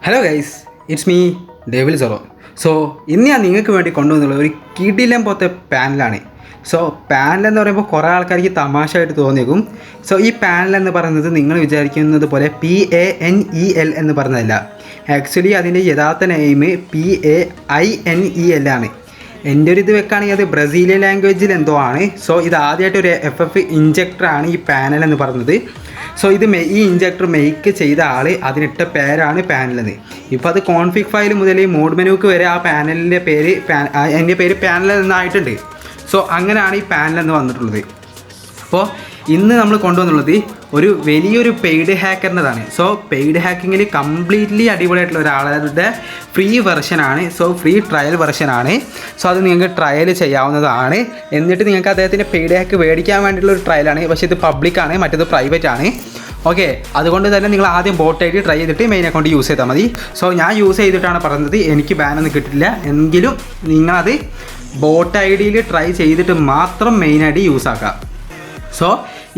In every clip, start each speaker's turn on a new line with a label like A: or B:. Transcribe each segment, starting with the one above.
A: Hello guys, it's me Devil Sorrow. So ഇന്ന് ഞാൻ നിങ്ങൾക്ക് വേണ്ടി കൊണ്ടുവന്നുള്ള ഒരു കിടിലം പോലത്തെ പാനലാണ്. സോ പാനൽ എന്ന് പറയുമ്പോൾ കുറേ ആൾക്കാർക്ക് തമാശയായിട്ട് തോന്നിയേക്കും. സോ ഈ പാനൽ എന്ന് പറയുന്നത് നിങ്ങൾ വിചാരിക്കുന്നത് പോലെ PANEL എന്ന് പറഞ്ഞതല്ല. ആക്ച്വലി അതിൻ്റെ യഥാർത്ഥ നെയിം PAINEL ആണ്. എൻ്റെ ഒരു ഇത് വെക്കുകയാണെങ്കിൽ അത് ബ്രസീലിയൻ ലാംഗ്വേജിൽ എന്തോ ആണ്. സോ ഇത് ആദ്യമായിട്ട് ഒരു FF ഇഞ്ചക്ടറാണ് ഈ പാനൽ എന്ന് പറയുന്നത്. സോ ഇത് ഈ ഇഞ്ചക്ടർ മേക്ക് ചെയ്ത ആൾ അതിനിട്ട പേരാണ് പാനലെന്ന്. ഇപ്പോൾ അത് കോൺഫിഗ് ഫയൽ മുതൽ മോഡ് മെനുക്ക് വരെ ആ പാനലിൻ്റെ പേര് എൻ്റെ പേര് പാനൽ എന്നായിട്ടുണ്ട്. സോ അങ്ങനെയാണ് ഈ പാനലെന്ന് വന്നിട്ടുള്ളത്. അപ്പോൾ ഇന്ന് നമ്മൾ കൊണ്ടുവന്നുള്ളത് ഒരു വലിയൊരു പെയ്ഡ് ഹാക്കറിൻ്റെതാണ്. സോ പെയ്ഡ് ഹാക്കിങ്ങിൽ കംപ്ലീറ്റ്ലി അടിപൊളിയായിട്ടുള്ള ഒരാളുടെ ഫ്രീ വെർഷനാണ്. സോ ഫ്രീ ട്രയൽ വെർഷനാണ്. സോ അത് നിങ്ങൾക്ക് ട്രയൽ ചെയ്യാവുന്നതാണ്. എന്നിട്ട് നിങ്ങൾക്ക് അദ്ദേഹത്തിൻ്റെ പെയ്ഡ് ഹാക്ക് മേടിക്കാൻ വേണ്ടിയിട്ടുള്ള ഒരു ട്രയലാണ്. പക്ഷേ ഇത് പബ്ലിക്കാണ്, മറ്റേത് പ്രൈവറ്റ് ആണ്. ഓക്കെ, അതുകൊണ്ട് തന്നെ നിങ്ങൾ ആദ്യം ബോട്ട് ID ട്രൈ ചെയ്തിട്ട് മെയിൻ അക്കൗണ്ട് യൂസ് ചെയ്താൽ മതി. സോ ഞാൻ യൂസ് ചെയ്തിട്ടാണ് പറയുന്നത്, എനിക്ക് ബാനൊന്നും കിട്ടില്ല. എങ്കിലും നിങ്ങളത് ബോട്ട് IDയിൽ ട്രൈ ചെയ്തിട്ട് മാത്രം മെയിൻ ID യൂസ് ആക്കുക. സോ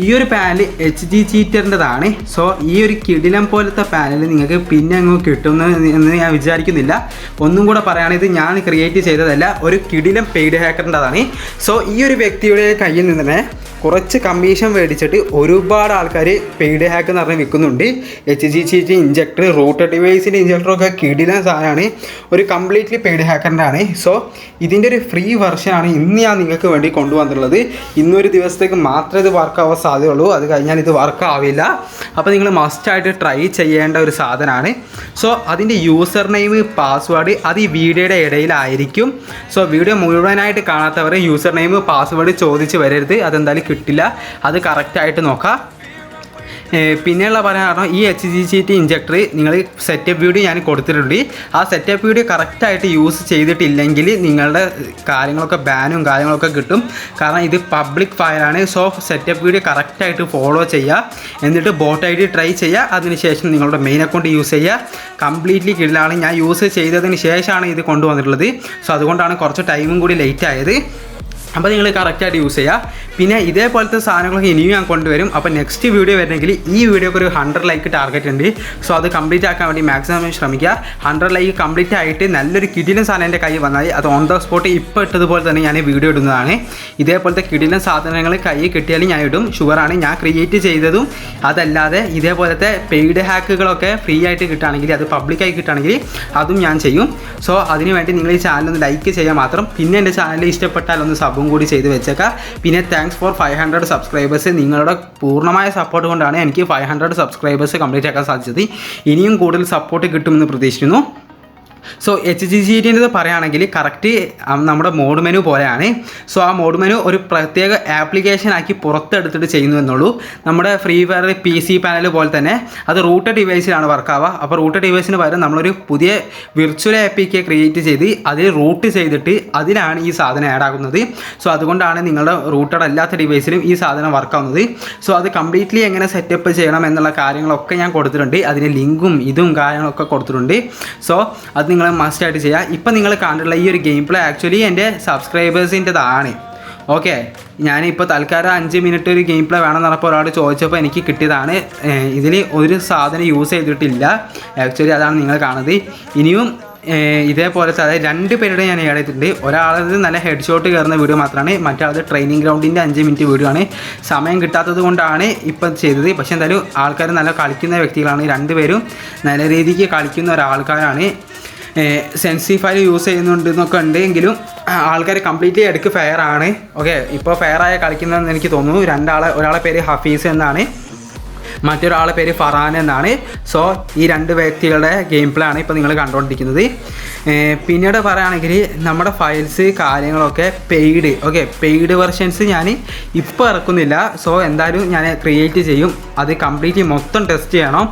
A: ഈ ഒരു പാനൽ HG ചീറ്ററിൻ്റെതാണ്. സോ ഈ ഒരു കിടിലം പോലത്തെ പാനൽ നിങ്ങൾക്ക് പിന്നെ അങ്ങ് കിട്ടുമെന്ന് ഞാൻ വിചാരിക്കുന്നില്ല. ഒന്നും കൂടെ പറയുകയാണെങ്കിൽ ഇത് ഞാൻ ക്രിയേറ്റ് ചെയ്തതല്ല, ഒരു കിടിലം പെയ്ഡ് ഹാക്കറിൻ്റെതാണ്. സോ ഈ ഒരു വ്യക്തിയുടെ കയ്യിൽ നിന്ന് തന്നെ കുറച്ച് കമ്മീഷൻ മേടിച്ചിട്ട് ഒരുപാട് ആൾക്കാർ പെയ്ഡ് ഹാക്ക് എന്ന് പറഞ്ഞ് വിൽക്കുന്നുണ്ട്. HG ചീറ്റ് ഇഞ്ചക്ടർ, റൂട്ടർ ഡിവൈസിൻ്റെ ഇഞ്ചക്ടറൊക്കെ കിടിലൻ സാധനമാണ്. ഒരു കംപ്ലീറ്റ്ലി പെയ്ഡ് ഹാക്കറിൻ്റെ ആണ്. സോ ഇതിൻ്റെ ഒരു ഫ്രീ വെർഷനാണ് ഇന്ന് ഞാൻ നിങ്ങൾക്ക് വേണ്ടി കൊണ്ടുവന്നിട്ടുള്ളത്. ഇന്നൊരു ദിവസത്തേക്ക് മാത്രമേ ഇത് വർക്ക് ആവാൻ സാധ്യതയുള്ളൂ. അത് കഴിഞ്ഞാൽ ഇത് വർക്ക് ആവില്ല. അപ്പോൾ നിങ്ങൾ മസ്റ്റായിട്ട് ട്രൈ ചെയ്യേണ്ട ഒരു സാധനമാണ്. സോ അതിൻ്റെ യൂസർ നെയിം, പാസ്വേഡ് അത് ഈ വീഡിയോയുടെ ഇടയിലായിരിക്കും. സോ വീഡിയോ മുഴുവനായിട്ട് കാണാത്തവർ യൂസർ നെയിം, പാസ്വേഡ് ചോദിച്ച് വരരുത്. അതെന്തായാലും കിട്ടില്ല. അത് കറക്റ്റായിട്ട് നോക്കാം. പിന്നെയുള്ള പറയാൻ കാരണം ഈ HG ചീറ്റ് ഇഞ്ചക്ടർ നിങ്ങൾ സെറ്റപ്പ് വീഡിയോ ഞാൻ കൊടുത്തിട്ടുണ്ട്. ആ സെറ്റപ്പ് വീഡിയോ കറക്റ്റായിട്ട് യൂസ് ചെയ്തിട്ടില്ലെങ്കിൽ നിങ്ങളുടെ കാര്യങ്ങളൊക്കെ ബാനും കാര്യങ്ങളൊക്കെ കിട്ടും. കാരണം ഇത് പബ്ലിക് ഫയലാണ്. സോ സെറ്റപ്പ് വീഡിയോ കറക്റ്റായിട്ട് ഫോളോ ചെയ്യുക. എന്നിട്ട് ബോട്ട് ID ട്രൈ ചെയ്യുക. അതിനുശേഷം നിങ്ങളുടെ മെയിൻ അക്കൗണ്ട് യൂസ് ചെയ്യുക. കംപ്ലീറ്റ്ലി കിടിലാണ്. ഞാൻ യൂസ് ചെയ്തതിന് ശേഷമാണ് ഇത് കൊണ്ടുവന്നിട്ടുള്ളത്. സോ അതുകൊണ്ടാണ് കുറച്ച് ടൈമും കൂടി ലേറ്റ് ആയത്. അപ്പോൾ നിങ്ങൾ കറക്റ്റായിട്ട് യൂസ് ചെയ്യുക. പിന്നെ ഇതേപോലത്തെ സാധനങ്ങളൊക്കെ ഇനിയും ഞാൻ കൊണ്ടുവരും. അപ്പോൾ നെക്സ്റ്റ് വീഡിയോ വരണമെങ്കിൽ ഈ വീഡിയോക്ക് ഒരു 100 ലൈക്ക് ടാർഗറ്റ് ഉണ്ട്. സോ അത് കംപ്ലീറ്റ് ആക്കാൻ വേണ്ടി മാക്സിമം ശ്രമിക്കുക. 100 ലൈക്ക് കംപ്ലീറ്റ് ആയിട്ട് നല്ലൊരു കിടിലൻ സാധനം എൻ്റെ കയ്യിൽ വന്നാൽ അത് ഓൺ ദ സ്പോട്ട് ഇപ്പോൾ ഇട്ടതുപോലെ തന്നെ ഞാൻ വീഡിയോ ഇടുന്നതാണ്. ഇതേപോലത്തെ കിടിലൻ സാധനങ്ങൾ കയ്യിൽ കിട്ടിയാലും ഞാൻ ഇടും. ഷുവറാണ്. ഞാൻ ക്രിയേറ്റ് ചെയ്തതും അതല്ലാതെ ഇതേപോലത്തെ പെയ്ഡ് ഹാക്കുകളൊക്കെ ഫ്രീ ആയിട്ട് കിട്ടുകയാണെങ്കിൽ, അത് പബ്ലിക്കായി കിട്ടുകയാണെങ്കിൽ അതും ഞാൻ ചെയ്യും. സോ അതിന് വേണ്ടി നിങ്ങൾ ഈ ചാനലൊന്ന് ലൈക്ക് ചെയ്യാൻ മാത്രം. പിന്നെ എൻ്റെ ചാനൽ ഇഷ്ടപ്പെട്ടാൽ ഒന്ന് സബും കൂടി ചെയ്ത് വെച്ചേക്കാം. പിന്നെ താങ്ക്സ് ഫോർ 500 സബ്സ്ക്രൈബേഴ്സ്. നിങ്ങളുടെ പൂർണ്ണമായ സപ്പോർട്ട് കൊണ്ടാണ് എനിക്ക് 500 സബ്സ്ക്രൈബേഴ്സ് കംപ്ലീറ്റ് ആക്കാൻ സാധിച്ചത്. ഇനിയും കൂടുതൽ സപ്പോർട്ട് കിട്ടുമെന്ന് പ്രതീക്ഷിക്കുന്നു. സോ HG ചീറ്റിൻ്റെ പറയുകയാണെങ്കിൽ കറക്റ്റ് നമ്മുടെ മോഡ് മെനു പോലെയാണ്. സോ ആ മോഡ് മെനു ഒരു പ്രത്യേക ആപ്ലിക്കേഷൻ ആക്കി പുറത്തെടുത്തിട്ട് ചെയ്യുന്നു എന്നുള്ളൂ. നമ്മുടെ ഫ്രീ ഫയർ PC പാനൽ പോലെ തന്നെ അത് റൂട്ടർ ഡിവൈസിലാണ് വർക്കാവുക. അപ്പോൾ റൂട്ടർ ഡിവൈസിന് പകരം നമ്മളൊരു പുതിയ വിർച്വൽ APK ക്രിയേറ്റ് ചെയ്ത് അതിൽ റൂട്ട് ചെയ്തിട്ട് അതിലാണ് ഈ സാധനം ആഡ് ആകുന്നത്. സോ അതുകൊണ്ടാണ് നിങ്ങളുടെ റൂട്ടർ അല്ലാത്ത ഡിവൈസിലും ഈ സാധനം വർക്കാവുന്നത്. സോ അത് കംപ്ലീറ്റ്ലി എങ്ങനെ സെറ്റപ്പ് ചെയ്യണം എന്നുള്ള കാര്യങ്ങളൊക്കെ ഞാൻ കൊടുത്തിട്ടുണ്ട്. അതിന് ലിങ്കും ഇതും കാര്യങ്ങളൊക്കെ കൊടുത്തിട്ടുണ്ട്. സോ അത് നിങ്ങൾ മസ്റ്റായിട്ട് ചെയ്യുക. ഇപ്പം നിങ്ങൾ കണ്ടിട്ടുള്ള ഈ ഒരു ഗെയിം പ്ലേ ആക്ച്വലി എൻ്റെ സബ്സ്ക്രൈബേഴ്സിൻ്റെതാണ്. ഓക്കെ, ഞാനിപ്പോൾ തൽക്കാലം 5 മിനിറ്റ് ഒരു ഗെയിം പ്ലേ വേണമെന്ന് പറഞ്ഞപ്പോൾ ഒരാൾ ചോദിച്ചപ്പോൾ എനിക്ക് കിട്ടിയതാണ്. ഇതിൽ ഒരു സാധനം യൂസ് ചെയ്തിട്ടില്ല. ആക്ച്വലി അതാണ് നിങ്ങൾ കാണുന്നത്. ഇനിയും ഇതേപോലത്തെ അതായത് 2 പേരുടെ ഞാൻ ആഡ് ചെയ്തിട്ടുണ്ട്. ഒരാളത് നല്ല ഹെഡ് ഷോട്ട് കയറുന്ന വീഡിയോ മാത്രമാണ്, മറ്റാളത് ട്രെയിനിങ് ഗ്രൗണ്ടിൻ്റെ 5 മിനിറ്റ് വീഡിയോ ആണ്. സമയം കിട്ടാത്തത് കൊണ്ടാണ് ഇപ്പം ചെയ്തത്. പക്ഷേ എന്തായാലും ആൾക്കാർ നല്ല കളിക്കുന്ന വ്യക്തികളാണ്. 2 പേരും നല്ല രീതിക്ക് കളിക്കുന്ന ഒരാൾക്കാരാണ്. സെൻസിറ്റീവ് ഫയൽ യൂസ് ചെയ്യുന്നുണ്ടെന്നൊക്കെ ഉണ്ടെങ്കിലും ആൾക്കാർ കംപ്ലീറ്റ്ലി എടുക്ക് ഫെയർ ആണ്. ഓക്കെ, ഇപ്പോൾ ഫെയറായ കളിക്കുന്നതെന്ന് എനിക്ക് തോന്നുന്നു. ഒരാളെ പേര് ഹഫീസ് എന്നാണ്, മറ്റൊരാളുടെ പേര് ഫറാൻ എന്നാണ്. സോ ഈ 2 വ്യക്തികളുടെ ഗെയിം പ്ലേ ആണ് ഇപ്പോൾ നിങ്ങൾ കണ്ടുകൊണ്ടിരിക്കുന്നത്. പിന്നീട് പറയുകയാണെങ്കിൽ നമ്മുടെ ഫയൽസ് കാര്യങ്ങളൊക്കെ പെയ്ഡ് വെർഷൻസ് ഞാൻ ഇപ്പോൾ ഇറക്കുന്നില്ല. സോ എന്തായാലും ഞാൻ ക്രിയേറ്റ് ചെയ്യും. അത് കംപ്ലീറ്റ്ലി മൊത്തം ടെസ്റ്റ് ചെയ്യണം.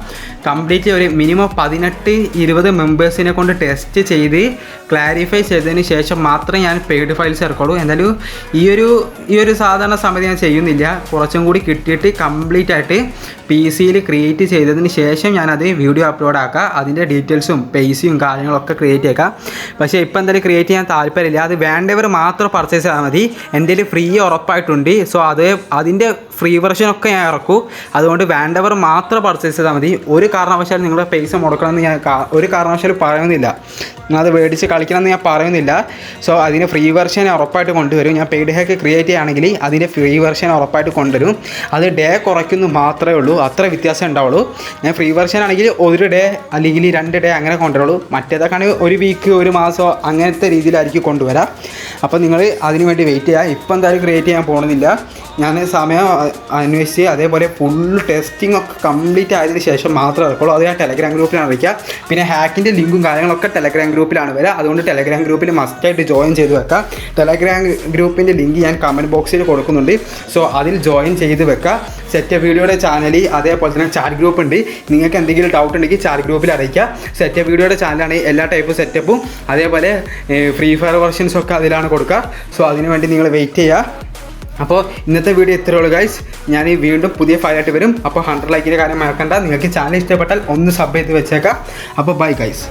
A: കംപ്ലീറ്റ്ലി ഒരു മിനിമം 18-20 മെമ്പേഴ്സിനെ കൊണ്ട് ടെസ്റ്റ് ചെയ്ത് ക്ലാരിഫൈ ചെയ്തതിന് ശേഷം മാത്രമേ ഞാൻ പെയ്ഡ് ഫയൽസ് ഇറക്കുള്ളൂ. എന്തായാലും ഈ ഒരു സാധാരണ സമയത്ത് ഞാൻ ചെയ്യുന്നില്ല. കുറച്ചും കൂടി കിട്ടിയിട്ട് കംപ്ലീറ്റ് ആയിട്ട് സിയിൽ ക്രിയേറ്റ് ചെയ്തതിന് ശേഷം ഞാനത് വീഡിയോ അപ്ലോഡ് ആക്കാം. അതിൻ്റെ ഡീറ്റെയിൽസും പൈസയും കാര്യങ്ങളൊക്കെ ക്രിയേറ്റ് ആക്കാം. പക്ഷേ ഇപ്പോൾ എന്തായാലും ക്രിയേറ്റ് ചെയ്യാൻ താല്പര്യമില്ല. അത് വേണ്ടവർ മാത്രം പർച്ചേസ് ചെയ്താൽ മതി. എൻ്റെ കയ്യിൽ ഫ്രീ ഉറപ്പായിട്ടുണ്ട്. സോ അതിൻ്റെ ഫ്രീ വെർഷനൊക്കെ ഞാൻ ഇറക്കും. അതുകൊണ്ട് വേണ്ടവർ മാത്രം പർച്ചേസ് ചെയ്താൽ മതി. ഒരു കാരണവശാലും നിങ്ങളുടെ പൈസ മുടക്കണമെന്ന് ഞാൻ ഒരു കാരണവശാലും പറയുന്നില്ല. അത് മേടിച്ച് കളിക്കണമെന്ന് ഞാൻ പറയുന്നില്ല. സോ അതിന് ഫ്രീ വെർഷൻ ഉറപ്പായിട്ട് കൊണ്ടുവരും. ഞാൻ പെയ്ഡ് ഹാക്ക് ക്രിയേറ്റ് ചെയ്യുകയാണെങ്കിൽ അതിൻ്റെ ഫ്രീ വെർഷൻ ഉറപ്പായിട്ട് കൊണ്ടുവരും. അത് ഡേ കുറയ്ക്കുന്നു മാത്രമേ ഉള്ളൂ, അത്ര വ്യത്യാസം ഉണ്ടാവുള്ളൂ. ഞാൻ ഫ്രീ വെർഷൻ ആണെങ്കിൽ 1 ഡേ അല്ലെങ്കിൽ 2 ഡേ അങ്ങനെ കൊണ്ടുവരുള്ളൂ. മറ്റേതൊക്കെ ആണെങ്കിൽ 1 വീക്ക് 1 മാസം അങ്ങനത്തെ രീതിയിലായിരിക്കും കൊണ്ടുവരാം. അപ്പോൾ നിങ്ങൾ അതിന് വേണ്ടി വെയിറ്റ് ചെയ്യുക. ഇപ്പം എന്തായാലും ക്രിയേറ്റ് ചെയ്യാൻ പോകുന്നില്ല. ഞാൻ സമയം അന്വേഷിച്ച് അതേപോലെ ഫുൾ ടെസ്റ്റിംഗ് ഒക്കെ കംപ്ലീറ്റ് ആയതിനു ശേഷം മാത്രമേ ഇറക്കുള്ളൂ. അത് ഞാൻ ടെലഗ്രാം ഗ്രൂപ്പിലാണ് അറിയിക്കുക. പിന്നെ ഹാക്കിൻ്റെ ലിങ്കും കാര്യങ്ങളൊക്കെ ടെലഗ്രാം ഗ്രൂപ്പിലാണ് വരിക. അതുകൊണ്ട് ടെലഗ്രാം ഗ്രൂപ്പിൽ മസ്റ്റായിട്ട് ജോയിൻ ചെയ്ത് വെക്കുക. ടെലഗ്രാം ഗ്രൂപ്പിൻ്റെ ലിങ്ക് ഞാൻ കമൻറ്റ് ബോക്സിൽ കൊടുക്കുന്നുണ്ട്. സോ അതിൽ ജോയിൻ ചെയ്ത് വെക്കുക. സെറ്റ് വീഡിയോയുടെ ചാനൽ അതേപോലെ തന്നെ ചാറ്റ് ഗ്രൂപ്പ് ഉണ്ട്. നിങ്ങൾക്ക് എന്തെങ്കിലും ഡൗട്ട് ഉണ്ടെങ്കിൽ ചാറ്റ് ഗ്രൂപ്പിൽ അറിയിക്കുക. സെറ്റ് വീഡിയോയുടെ ചാനലാണ് എല്ലാ ടൈപ്പ് സെറ്റപ്പും അതേപോലെ ഫ്രീ ഫയർ വെർഷൻസും ഒക്കെ അതിലാണ് കൊടുക്കുക. സോ അതിനു വേണ്ടി നിങ്ങൾ വെയിറ്റ് ചെയ്യുക. അപ്പോൾ ഇന്നത്തെ വീഡിയോ ഇത്രയേ ഉള്ളൂ ഗൈസ്. ഞാൻ വീണ്ടും പുതിയ ഫയലായിട്ട് വരും. അപ്പോൾ 100 ലൈക്കിൻ്റെ കാര്യം മറക്കണ്ട. നിങ്ങൾക്ക് ചാനൽ ഇഷ്ടപ്പെട്ടാൽ ഒന്ന് സബ് ചെയ്ത് വെച്ചേക്കാം. അപ്പോൾ ബൈ ഗൈസ്.